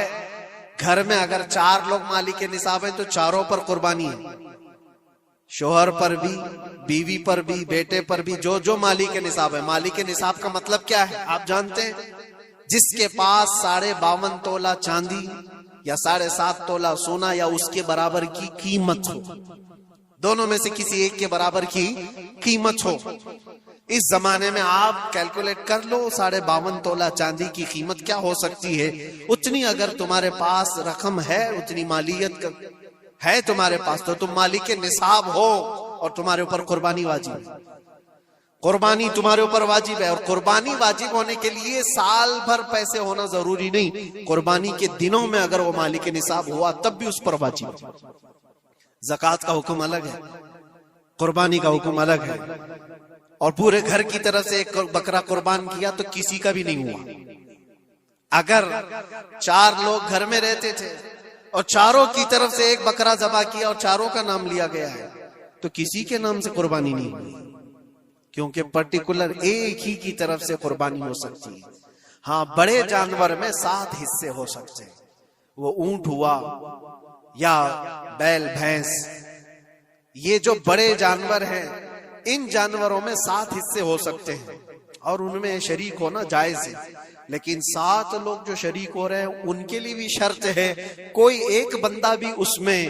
[SPEAKER 1] گھر میں اگر 4 لوگ مالک نصاب ہیں تو 4 پر قربانی ہے، شوہر پر بھی، بیوی پر بھی، بیٹے پر بھی، جو مالک نصاب ہے۔ مالک نصاب کا مطلب کیا ہے آپ جانتے ہیں؟ جس کے پاس 52.5 تولہ چاندی یا 7.5 تولہ سونا یا اس کے برابر کی قیمت ہو، دونوں میں سے کسی ایک کے برابر کی قیمت ہو۔ اس زمانے میں آپ کیلکولیٹ کر لو 52.5 تولہ چاندی کی قیمت کیا ہو سکتی ہے۔ اتنی اگر تمہارے پاس رقم ہے، اتنی مالیت ہے تمہارے پاس، تو تم مالک نصاب ہو اور تمہارے اوپر قربانی واجب ہے۔ قربانی تمہارے اوپر واجب ہے، اور قربانی واجب ہونے کے لیے سال بھر پیسے ہونا ضروری نہیں، قربانی کے دنوں میں اگر وہ مالک نصاب ہوا تب بھی اس پر واجب ہے۔ زکوٰۃ کا حکم الگ ہے، قربانی کا حکم الگ ہے۔ اور پورے گھر کی طرف سے ایک بکرا قربان کیا تو کسی کا بھی نہیں ہوا۔ اگر 4 لوگ گھر میں رہتے تھے اور چاروں کی طرف سے ایک بکرا ذبح کیا اور چاروں کا نام لیا گیا ہے تو کسی کے نام سے قربانی نہیں ہوئی، کیونکہ پرٹیکولر ایک ہی کی طرف سے قربانی ہو سکتی ہے۔ ہاں، بڑے جانور میں 7 حصے ہو سکتے ہیں، وہ اونٹ ہوا یا بیل بھینس، یہ جو بڑے جانور ہیں ان جانوروں میں 7 حصے ہو سکتے ہیں، اور ان میں شریک ہونا جائز ہے۔ لیکن 7 لوگ جو شریک ہو رہے ہیں ان کے لیے بھی شرط ہے، کوئی ایک بندہ بھی اس میں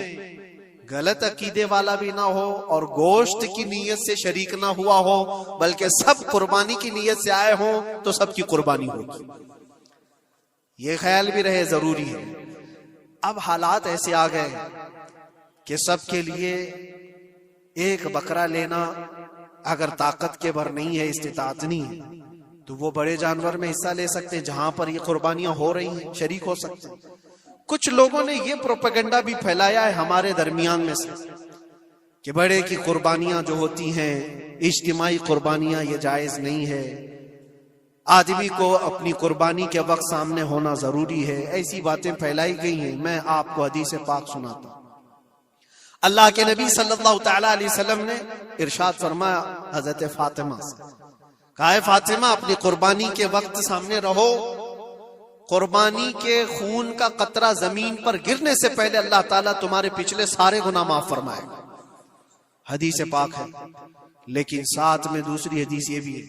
[SPEAKER 1] غلط عقیدے والا بھی نہ ہو اور گوشت کی نیت سے شریک نہ ہوا ہو، بلکہ سب قربانی کی نیت سے آئے ہوں تو سب کی قربانی ہوگی۔ یہ خیال بھی رہے ضروری ہے۔ اب حالات ایسے آ گئے کہ سب کے لیے ایک بکرا لینا اگر طاقت کے بھر نہیں ہے، استطاعت نہیں ہے، تو وہ بڑے جانور میں حصہ لے سکتے ہیں، جہاں پر یہ قربانیاں ہو رہی ہیں شریک ہو سکتے ہیں۔ کچھ لوگوں نے یہ پروپیگنڈا بھی پھیلایا ہے ہمارے درمیان میں سے کہ بڑے کی قربانیاں جو ہوتی ہیں اجتماعی قربانیاں، یہ جائز نہیں ہے، آدمی کو اپنی قربانی کے وقت سامنے ہونا ضروری ہے۔ ایسی باتیں پھیلائی گئی ہیں۔ میں آپ کو حدیث پاک سناتا ہوں۔ اللہ کے نبی صلی اللہ تعالی علیہ وسلم نے ارشاد فرمایا حضرت فاطمہ سے، کہا ہے فاطمہ اپنی قربانی کے وقت سامنے رہو، قربانی کے خون کا قطرہ زمین پر گرنے سے پہلے اللہ تعالیٰ تمہارے پچھلے سارے گناہ معاف فرمائے گا۔ حدیث پاک ہے، لیکن ساتھ میں دوسری حدیث یہ بھی ہے،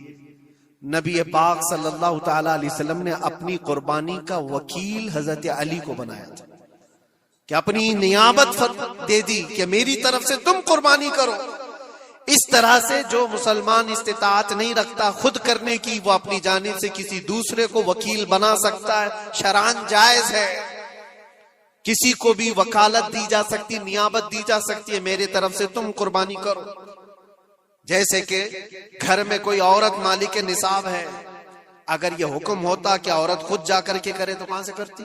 [SPEAKER 1] نبی پاک صلی اللہ تعالی علیہ وسلم نے اپنی قربانی کا وکیل حضرت علی کو بنایا تھا کہ اپنی نیابت دے دی کہ میری طرف سے تم قربانی کرو۔ اس طرح سے جو مسلمان استطاعت نہیں رکھتا خود کرنے کی، وہ اپنی جانب سے کسی دوسرے کو وکیل بنا سکتا ہے، شرعاً جائز ہے۔ کسی کو بھی وکالت دی جا سکتی، نیابت دی جا سکتی ہے، میرے طرف سے تم قربانی کرو۔ جیسے کہ گھر میں کوئی عورت مالک نصاب ہے، اگر یہ حکم ہوتا کہ عورت خود جا کر کے کرے تو کہاں سے کرتی؟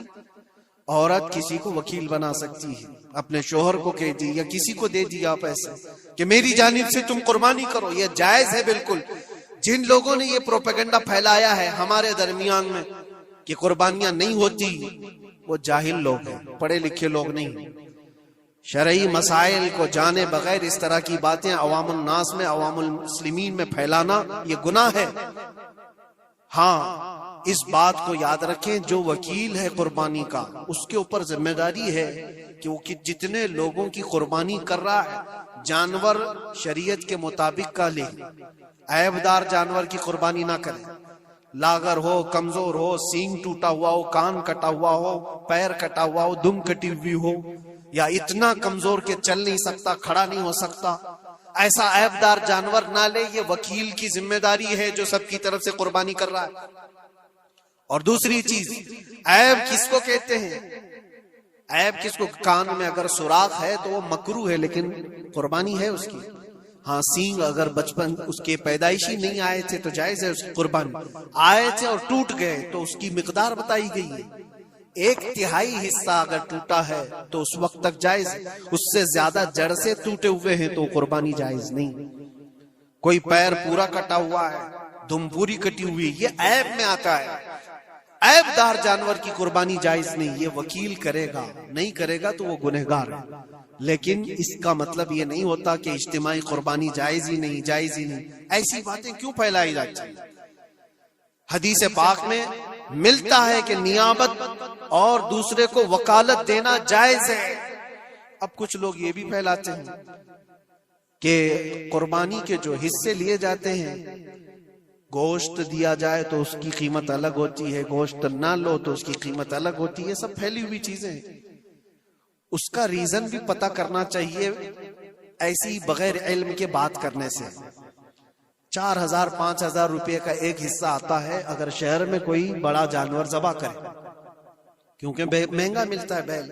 [SPEAKER 1] عورت کسی کو وکیل بنا سکتی ہے، اپنے شوہر کو کہہ دی یا کسی کو دے دیا پیسے کہ میری جانب سے تم قربانی کرو، یہ جائز ہے بالکل۔ جن لوگوں نے یہ پروپیگنڈا پھیلایا ہے ہمارے درمیان میں کہ قربانیاں نہیں ہوتی، وہ جاہل لوگ ہیں، پڑھے لکھے لوگ نہیں۔ شرعی مسائل کو جانے بغیر اس طرح کی باتیں عوام الناس میں، عوام المسلمین میں پھیلانا یہ گناہ ہے۔ ہاں اس بات کو یاد رکھیں، جو وکیل ہے قربانی کا، اس کے اوپر ذمہ داری ہے کہ وہ جتنے لوگوں کی قربانی کر رہا ہے جانور شریعت کے مطابق کا لے، عیب دار جانور کی قربانی نہ کرے، لاغر ہو، کمزور ہو، سینگ ٹوٹا ہوا ہو، کان کٹا ہوا ہو، پیر کٹا ہوا ہو، دم کٹی ہوئی ہو، یا اتنا کمزور کہ چل نہیں سکتا، کھڑا نہیں ہو سکتا، ایسا عیب دار جانور نہ لے۔ یہ وکیل کی ذمہ داری ہے جو سب کی طرف سے قربانی کر رہا ہے۔ اور دوسری چیز، عیب کس کو کہتے ہیں؟ عیب کس کو؟ کان میں اگر سوراخ ہے تو وہ مکروہ ہے لیکن قربانی ہے اس کی۔ ہاں سینگ اگر بچپن اس کے پیدائشی نہیں آئے تھے تو جائز ہے اس کی قربانی، آئے تھے اور ٹوٹ گئے تو اس کی مقدار بتائی گئی ہے، 1/3 حصہ اگر ٹوٹا ہے تو اس وقت تک جائز ہے، اس سے زیادہ جڑ سے ٹوٹے ہوئے ہیں تو قربانی جائز نہیں۔ کوئی پیر پورا کٹا ہوا ہے، دم پوری کٹی ہوئی، یہ عیب میں آتا ہے۔ عیب دار جانور کی قربانی جائز نہیں، یہ وکیل کرے گا، نہیں کرے گا تو وہ گنہگار ہے۔ لیکن اس کا مطلب یہ نہیں ہوتا کہ اجتماعی قربانی جائز ہی نہیں، جائز ہی نہیں۔ ایسی باتیں کیوں پھیلائی جاتی ہیں؟ حدیث پاک میں ملتا ہے کہ نیابت اور دوسرے کو وکالت دینا جائز ہے۔ اب کچھ لوگ یہ بھی پھیلاتے ہیں کہ قربانی کے جو حصے لیے جاتے ہیں، گوشت دیا جائے تو اس کی قیمت الگ ہوتی ہے، گوشت نہ لو تو اس کی قیمت الگ ہوتی ہے، سب پھیلی ہوئی چیزیں ہیں۔ اس کا ریزن بھی پتہ کرنا چاہیے، ایسی بغیر علم کے بات کرنے سے۔ 4000-5000 روپے کا ایک حصہ آتا ہے اگر شہر میں کوئی بڑا جانور ذبح کرے، کیونکہ مہنگا ملتا ہے بیل،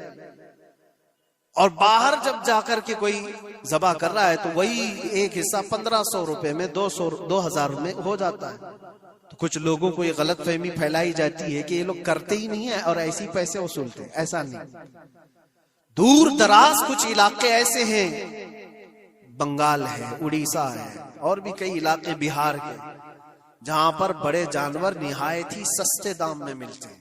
[SPEAKER 1] اور باہر جب جا کر کے کوئی ذبح کر رہا ہے تو وہی ایک حصہ 1500 روپے میں 2000 میں ہو جاتا ہے۔ تو کچھ لوگوں کو یہ غلط فہمی پھیلائی جاتی ہے کہ یہ لوگ کرتے ہی نہیں ہیں اور ایسی پیسے وصولتے ہیں، ایسا نہیں۔ دور دراز کچھ علاقے ایسے ہیں، بنگال ہے، اڑیسہ ہے، اور بھی کئی علاقے بہار کے، جہاں پر بڑے جانور نہایت ہی سستے دام میں ملتے ہیں،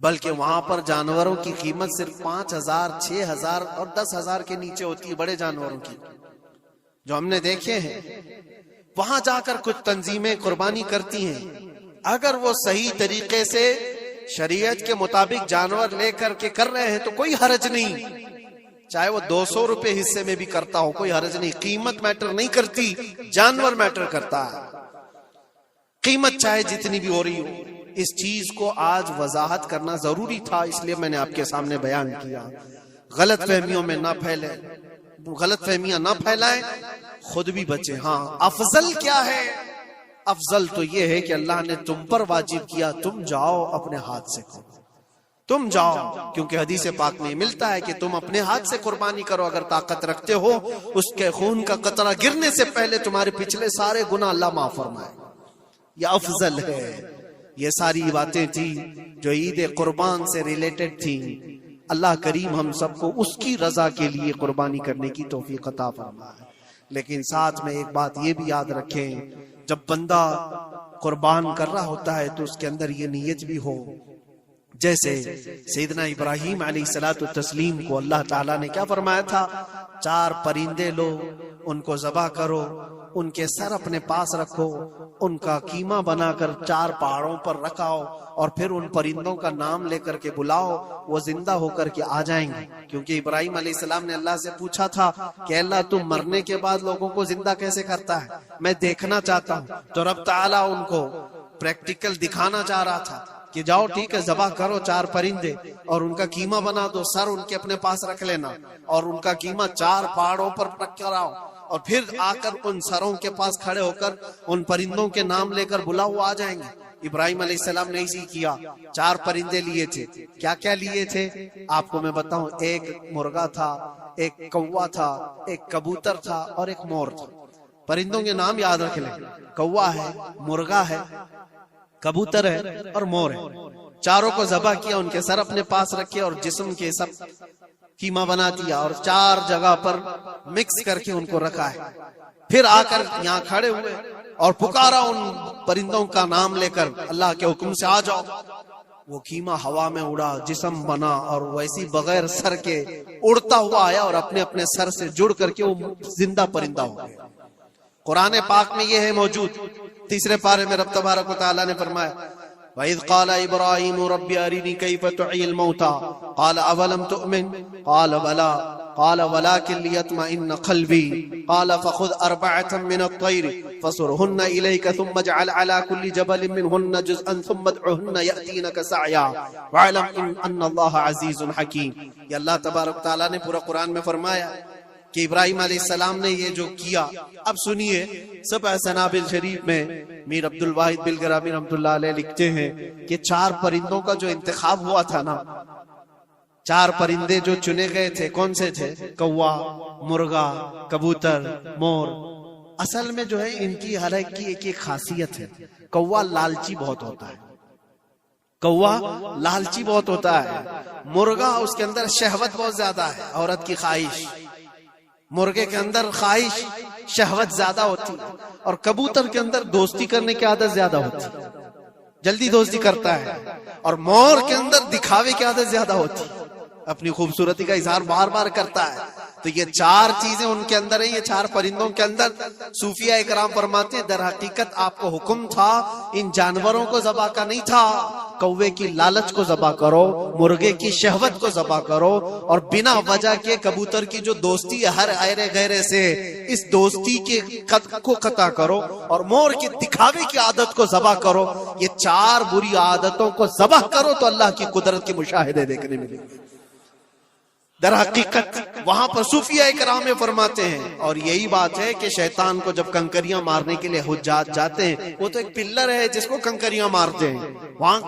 [SPEAKER 1] بلکہ وہاں پر جانوروں کی قیمت صرف 5000 6000 اور 10000 کے نیچے ہوتی ہے، بڑے جانوروں کی جو ہم نے دیکھے ہیں۔ وہاں جا کر کچھ تنظیمیں قربانی کرتی ہیں، اگر وہ صحیح طریقے سے شریعت کے مطابق جانور لے کر کے کر رہے ہیں تو کوئی حرج نہیں، چاہے وہ 200 روپے حصے میں بھی کرتا ہو، کوئی حرج نہیں۔ قیمت میٹر نہیں کرتی، جانور میٹر کرتا ہے، قیمت چاہے جتنی بھی ہو رہی ہو۔ اس چیز کو آج وضاحت کرنا ضروری تھا، اس لیے میں نے آپ کے سامنے بیان کیا۔ غلط فہمیوں میں نہ پھیلے، غلط فہمیاں نہ پھیلائیں، خود بھی بچیں۔ ہاں افضل کیا ہے؟ افضل تو یہ ہے کہ اللہ نے تم پر واجب کیا، تم جاؤ اپنے ہاتھ سے کرو، تم جاؤ، کیونکہ حدیث پاک میں ملتا ہے کہ تم اپنے ہاتھ سے قربانی کرو اگر طاقت رکھتے ہو، اس کے خون کا قطرہ گرنے سے پہلے تمہارے پچھلے سارے گناہ اللہ معاف فرمائے۔ یہ افضل ہے۔ یہ ساری باتیں تھی جو عید قربان سے ریلیٹڈ تھی۔ اللہ کریم ہم سب کو اس کی رضا کے لیے قربانی کرنے کی توفیق عطا فرمائے۔ لیکن ساتھ میں ایک بات یہ بھی یاد رکھیں، جب بندہ قربان کر رہا ہوتا ہے تو اس کے اندر یہ نیت بھی ہو، جیسے سیدنا ابراہیم علیہ الصلوۃ والتسلیم کو اللہ تعالیٰ نے کیا فرمایا تھا؟ 4 پرندے لو، ان کو ذبح کرو، ان کے سر اپنے پاس رکھو، ان کا قیمہ بنا کر 4 پہاڑوں پر رکھاؤ، اور پھر ان پرندوں کا نام لے کر کے بلاؤ، وہ زندہ ہو کر کے آ جائیں گے۔ کیونکہ ابراہیم علیہ السلام نے اللہ سے پوچھا تھا کہ اللہ تم مرنے کے بعد لوگوں کو زندہ کیسے کرتا ہے، میں دیکھنا چاہتا ہوں۔ تو رب تعالیٰ ان کو پریکٹیکل دکھانا چاہ رہا تھا کہ جاؤ ٹھیک ہے، ذبح کرو 4 پرندے اور ان کا قیمہ بنا دو، سر ان کے اپنے پاس رکھ لینا، اور ان کا قیمہ 4 پہاڑوں پر رکھ کر آؤ، اور پھر آ کر ان سروں کے پاس کھڑے ہو کر ان پرندوں کے نام لے کر بلاؤ، وہ آ جائیں گے۔ ابراہیم علیہ السلام نے اسی کیا، 4 پرندے لیے تھے۔ کیا کیا لیے تھے آپ کو میں بتاؤں، ایک مرغا تھا، ایک کوا تھا، ایک کبوتر تھا اور ایک مور تھا۔ پرندوں کے نام یاد رکھ لیں، کوا ہے، مرغا ہے، کبوتر ہے اور مور ہے۔ چاروں کو ذبح کیا، ان کے سر اپنے پاس رکھے اور جسم کے سب قیمہ بنا دیا اور 4 جگہ پر مکس کر کے ان کو رکھا ہے۔ پھر آ کر یہاں کھڑے ہوئے اور پکارا ان پرندوں کا نام لے کر، اللہ کے حکم سے آ جاؤ۔ وہ قیمہ ہوا میں اڑا، جسم بنا اور ویسی بغیر سر کے اڑتا ہوا آیا اور اپنے اپنے سر سے جڑ کر کے وہ زندہ پرندہ ہو گیا۔ قرآن پاک میں یہ ہے موجود، 3 پارے میں رب تبارک و تعالیٰ نے فرمایا وَإِذْ قَالَ إِبْرَاهِيمُ رَبِّ أَرِنِي كَيْفَ تُحْيِي الْمَوْتَى قَالَ أَوَلَمْ تُؤْمِنْ قَالَ بَلَىٰ قال ولكن ليطمئن قلبي قال فخذ 4 من الطير فصرهن إليك ثم اجعل على كل جبل منهن جزءا ثم ادعهن يأتينك سعيا واعلم ان الله عزيز حكيم۔ یہ اللہ تبارک تعالیٰ نے پورا قرآن میں فرمایا کہ ابراہیم علیہ السلام نے یہ جو کیا۔ اب سنیے، سبع سنابل شریف میں میر عبد الواحد بلگرامی رحمۃ اللہ علیہ لکھتے ہیں کہ 4 پرندوں کا جو انتخاب ہوا تھا نا، 4 پرندے جو چنے گئے تھے، کون سے تھے؟ کوا، مرغا، کبوتر، مور۔ اصل میں جو ہے ان کی ہر ایک کی ایک خاصیت ہے۔ کوا لالچی بہت ہوتا ہے، کوا لالچی بہت ہوتا ہے۔ مرغا اس کے اندر شہوت بہت زیادہ ہے، عورت کی خواہش، مرغے کے اندر خواہش شہوت زیادہ ہوتی ہے، اور کبوتر کے اندر دوستی کرنے کی عادت زیادہ ہوتی ہے، جلدی دوستی کرتا ہے، اور مور کے اندر دکھاوے کی عادت زیادہ ہوتی ہے، اپنی خوبصورتی کا اظہار بار بار کرتا ہے۔ تو یہ 4 چیزیں ان کے اندر ہیں، یہ 4 پرندوں کے اندر۔ صوفیہ اکرام فرماتے ہیں در حقیقت آپ کو حکم تھا ان جانوروں کو ذبح کا نہیں تھا، کوے کی لالچ کو ذبح کرو، مرغے کی شہوت کو ذبح کرو، اور بنا وجہ کے کبوتر کی جو دوستی ہے ہر ایرے غیرے سے، اس دوستی کے کو قطع کرو، اور مور کی دکھاوے کی عادت کو ذبح کرو۔ یہ 4 بری عادتوں کو ذبح کرو تو اللہ کی قدرت کے مشاہدے دیکھنے ملیں گے۔ در حقیقت وہاں پر صوفیہ اکرام فرماتے ہیں، اور یہی بات ہے کہ شیطان کو جب کنکریاں مارنے کے لیے حجاج جاتے ہیں، وہ تو ایک پلر ہے جس کو کنکریاں مارتے ہیں، وہاں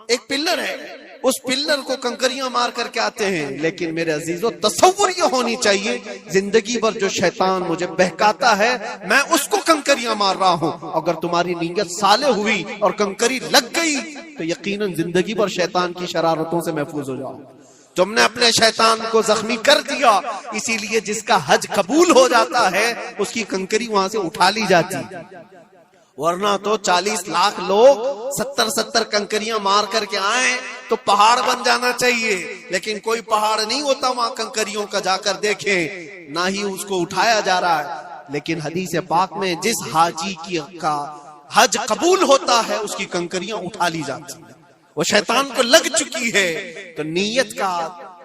[SPEAKER 1] ایک پلر ہے، اس پلر کو کنکریاں مار کر کے آتے ہیں۔ لیکن میرے عزیزو، تصور یہ ہونی چاہیے زندگی بھر جو شیطان مجھے بہکاتا ہے میں اس کو کنکریاں مار رہا ہوں۔ اگر تمہاری نیت صالح ہوئی اور کنکری لگ گئی تو یقیناً زندگی بھر شیطان کی شرارتوں سے محفوظ ہو جاؤ۔ تم نے اپنے شیطان کو زخمی کر دیا، اسی لیے جس کا حج قبول ہو جاتا ہے اس کی کنکری وہاں سے اٹھا لی جاتی، ورنہ تو 40 لاکھ لوگ 70 کنکریاں مار کر کے آئیں تو پہاڑ بن جانا چاہیے، لیکن کوئی پہاڑ نہیں ہوتا وہاں کنکریوں کا، جا کر دیکھیں، نہ ہی اس کو اٹھایا جا رہا ہے۔ لیکن حدیث پاک میں جس حاجی کا حج قبول ہوتا ہے اس کی کنکریاں اٹھا لی جاتی ہیں، وہ شیطان کو لگ چکی ہے۔ تو نیت کا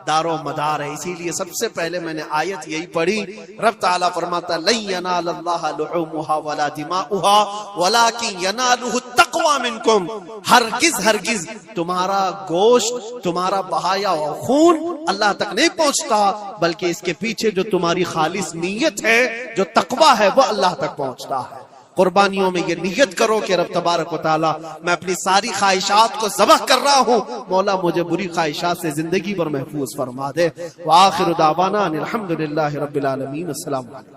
[SPEAKER 1] دار و مدار ہے، اسی لیے سب سے پہلے میں نے آیت یہی پڑھی، رب تعالیٰ فرماتا لن ینال اللہ لحومها ولا دماؤها ولکن ینالہ التقوی منکم، ہرگز تمہارا گوشت، تمہارا بہایا خون اللہ تک نہیں پہنچتا، بلکہ اس کے پیچھے جو تمہاری خالص نیت ہے، جو تقوی ہے، وہ اللہ تک پہنچتا ہے۔ قربانیوں میں یہ نیت کرو کہ رب تبارک و تعالیٰ میں اپنی ساری خواہشات کو ذبح کر رہا ہوں، مولا مجھے بری خواہشات سے زندگی بھر محفوظ فرما دے۔ وآخر دعوانا ان الحمدللہ رب العالمین۔ السلام علیکم۔